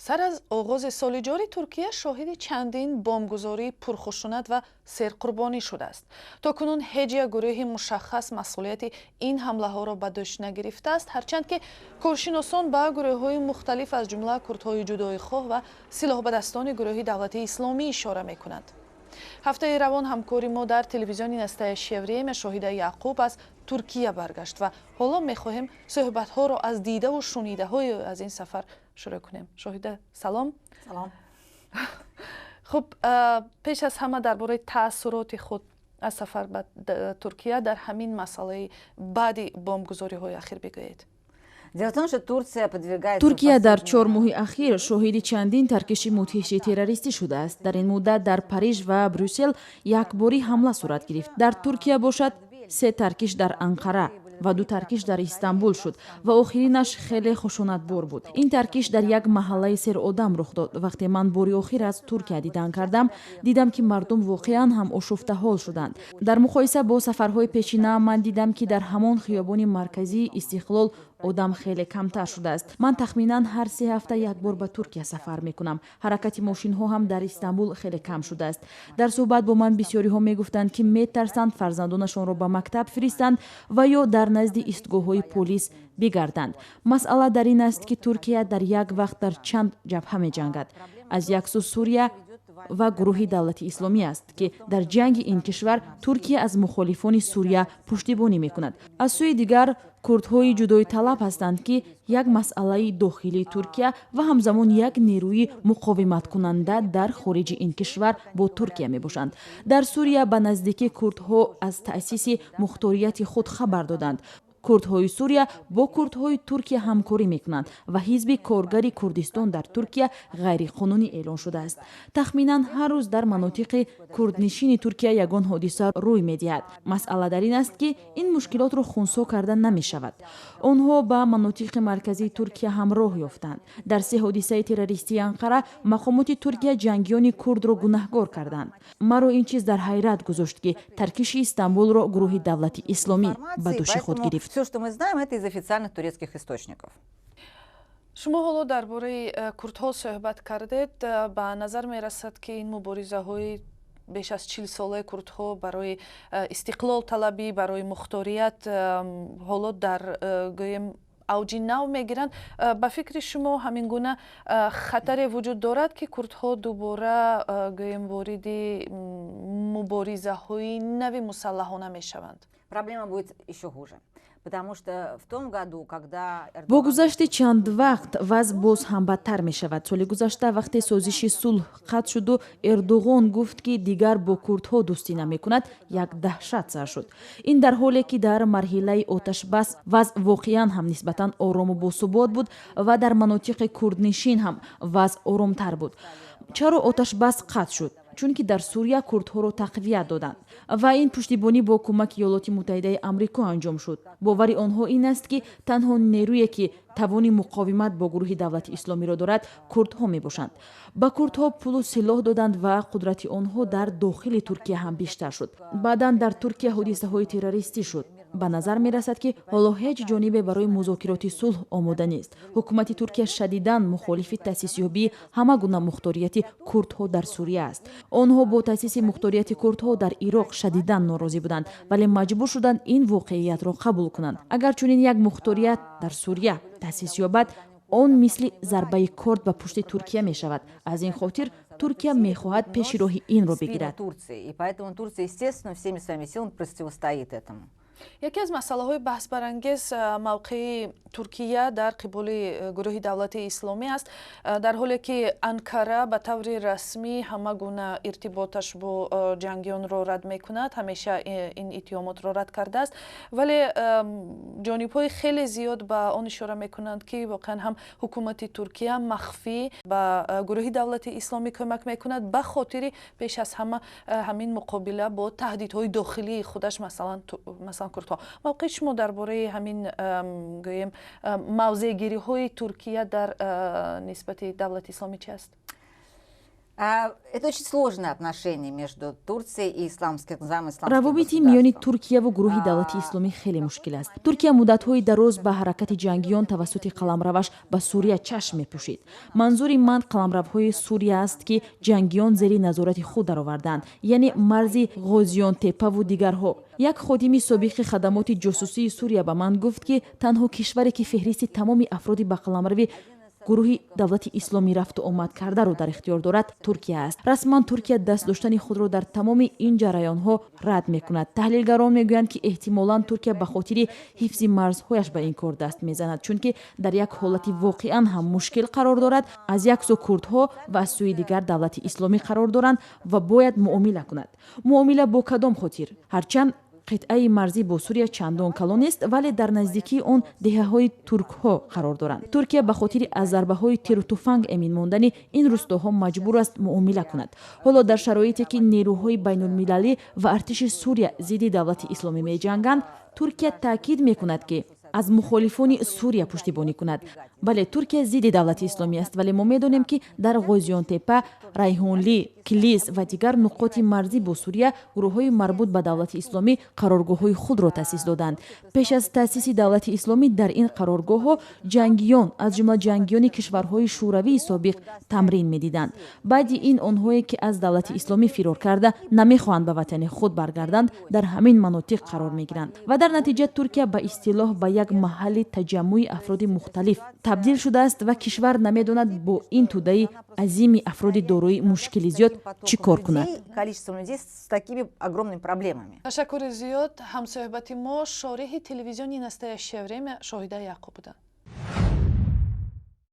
سر از آغاز سال جاری ترکیه شاهد چندین بمبگذاری پرخشونت و سرقربانی شده است. تاکنون هیچ یک گروه مشخص مسئولیت این حمله ها را به دوش نگرفته است، هرچند که کارشناسان به گروه های مختلف از جمله کردهای جداییخواه و سلاح به دستان گروه دولت اسلامی اشاره می کنند. هفته روان همکاری ما در تلویزیون نسته شوریم شاهد یعقوب از ترکیه برگشت و حالا میخواهیم صحبت ها را از دیده و شنیده های از این سفر شروع کنیم. شاهد سلام. سلام. خب پیش از همه درباره تاثیرات خود از سفر به ترکیه در همین مسئله بعد بمبگذاری های اخیر بگویید. ترکیه در 4 ماه اخیر شاهد چندین ترکش مدهش تروریستی شده است. در این مدت در پاریژ و بروسل یکباری حمله صورت گرفت. در ترکیه باشد 3 ترکش در انقره و 2 ترکش در استانبول شد و آخرینش خیلی خشونتبار بود. این ترکش در یک محله سر آدم رخ داد. وقتی من باری آخر از ترکیه دیدن کردم، دیدم که مردم واقعا هم آشفته حال شدند. در مقایسه با سفرهای پیشینه من دیدم که در همان خیابان مرکزی استقلال آدم خیلی کمتر شده است. من تخمینا هر 3 هفته یک بار به ترکیه سفر میکنم. حرکت ماشین ها هم در استانبول خیلی کم شده است. در صحبت با من بسیاری ها میگفتند که میترسند فرزندانشان را به مکتب فرستند و یا در نزد ایستگاه های پلیس بگردند. مسئله در این است که ترکیه در یک وقت در چند جبهه می جنگد. از یک سو سوریه و گروه دولت اسلامی است که در جنگ این کشور ترکیه از مخالفان سوریه پشتیبانی میکند. از سوی دیگر کردهای جدایی طلب هستند که یک مسئله داخلی ترکیه و همزمان یک نیروی مقاومت کننده در خارج این کشور با ترکیه می باشند. در سوریه به نزدیکی کردها از تأسیس مختاریت خود خبر دادند. کردهای سوریه با کردهای ترکیه همکاری میکنند و حزب کارگری کردستان در ترکیه غیر قانونی اعلان شده است. تخمینا هر روز در مناطق کردنشین ترکیه یگان حادثه روی میدهد. مسئله در این است که این مشکلات را خنثی کردن نمی شود. آنها به مناطق مرکزی ترکیه هم راه یافتند. در 3 حادثه تروریستی انقره مقامات ترکیه جنگیان کرد را گناهکار کردند. مرا این چیز در حیرت گذاشت که ترکش استانبول را گروه دولت اسلامی به دوش خود گرفت. Все, что мы знаем, это из официальных турецких источников. شما حالا درباره کردها صحبت کردید. به نظر می رسد که این مبارزه های بیش از 40 ساله کردها برای استقلال طلبی، برای مختاریت حالا در گویم اوجی نو میگیرند. به فکر شما همین گونه خطری وجود دارد که کردها دوباره گویم وارد مبارزه های نوی مسلحانه می شوند؟ Проблема будет еще хуже. با گذشت چند وقت وضع باز هم بدتر می شود. سال گذشته وقتی سازش صلح قطع شد و اردوغان گفت که دیگر با کردها دوستی نمی کند، یک دهشت سر شد. این در حالی که در مرحله آتش بس وضع واقعا هم نسبتا آرام و باثبات بود و در مناطق کردنشین هم وضع آرامتر بود. چرا آتش بس قطع شد؟ چون که در سوریه کردها را تقویت دادند و این پشتیبانی با کمک ایالات متحده آمریکا انجام شد. باور آنها این است که تنها نیرویی که توان مقاومت با گروه دولت اسلامی را دارد کردها می باشند. با کردها پول و سلاح دادند و قدرت آنها در داخل ترکیه هم بیشتر شد. بعداً در ترکیه حادثه های تروریستی شد. به نظر می رسد که حالا هیچ جانبی برای مذاکرات صلح آماده نیست. حکومت ترکیه شدیداً مخالف تأسیس یابی همه گونه مختاریت کردها در سوریه است. آنها با تأسیس مختاریت کردها در عراق شدیداً ناراضی بودند، ولی مجبور شدند این واقعیت را قبول کنند. اگر چنین یک مختاریت در سوریه تأسیس یابد، آن مثل ضربه کارد به پشت ترکیه می شود. از این خاطر ترکیه می خواهد پیش راه این را بگیرد. یکی از مسئله های بحث برانگیز موقع ترکیه در قبال گروه دولت اسلامی است، در حالی که انکره به طور رسمی همه گونه ارتباطش با جنگیان را رد می کند، همیشه این اتهامات را رد کرده است، ولی جانب های خیلی زیاد به آن اشاره می کنند که واقعا هم حکومت ترکیه مخفی به گروه دولت اسلامی کمک می کند به خاطر پیش از همه همین مقابله با تهدیدهای داخلی خودش، مثلا کردها. موقع شما درباره همین گویم موضع گیری های ترکیه در نسبت دولت اسلامی چی است؟ Это очень сложные отношения между Турцией и исламским равобити миёни туркия ву гурӯҳи давлати исломӣ хеле мушкил аст. туркия муддатҳои дароз ба ҳаракати ҷангиён тавассути қаламраваш ба сурия чашм мепӯшид. манзури ман қаламравҳои сурия аст ки ҷангиён зери назорати худ дароварданд, яъне марзи ғозионтепаву дигарҳо. як ходими собиқи хадамоти ҷосусии сурия ба ман гуфт ки танҳо кишваре ки феҳристи тамоми афроди ба қаламрави гурӯҳи давлати исломӣ рафту омад кардаро дар ихтиёр дорад туркия аст. расман туркия даст доштани худро дар тамоми ин ҷараёнҳо рад мекунад. таҳлилгарон мегӯянд ки эҳтимолан туркия ба хотири ҳифзи марзҳояш ба ин кор даст мезанад, чунки дар як ҳолати воқеан ҳам мушкил қарор дорад, аз як сӯ курдҳо ва аз сӯи дигар давлати исломӣ қарор доранд ва бояд муомила кунад. муомила бо кадом хотир? ҳарчанд қитъаи марзӣ бо сурия чандон калон нест, вале дар наздикии он деҳаҳои туркҳо қарор доранд. туркия ба хотири аз зарбаҳои тиру туфанг эмин мондани ин рӯстоҳо маҷбур аст муомила кунад. ҳоло дар шароите ки нерӯҳои байнулмилалӣ ва артиши сурия зидди давлати исломӣ меҷанганд, туркия таъкид мекунад ки аз мухолифони сурия пуштибонӣ кунад. бале туркия зидди давлати исломӣ аст, вале мо медонем ки дар ғозионтепа, райҳонлӣ, килис ва дигар нуқоти марзӣ бо сурия гурӯҳҳои марбут ба давлати исломӣ қароргоҳҳои худро таъсис доданд. пеш аз таъсиси давлати исломӣ дар ин қароргоҳҳо ҷангиён аз ҷумла ҷангиёни кишварҳои шӯравии собиқ тамрин медиданд. баъди ин онҳое ки аз давлати исломӣ фирор карда намехоҳанд ба ватани худ баргарданд, дар ҳамин манотиқ қарор мегиранд ва дар натиҷа туркия ба истилоҳ ба як маҳалли таҷаммӯи афроди мухталиф табдил шудааст ва кишвар намедонад бо ин тӯдаи азими афроди дорои мушкили зиёд чӣ кор кунад. Количество людей с такими огромными проблемами. ташаккури зиёд. ҳамсоҳбати мо шориҳи телевизиони Настая Шевреме шоҳида яқуб буданд.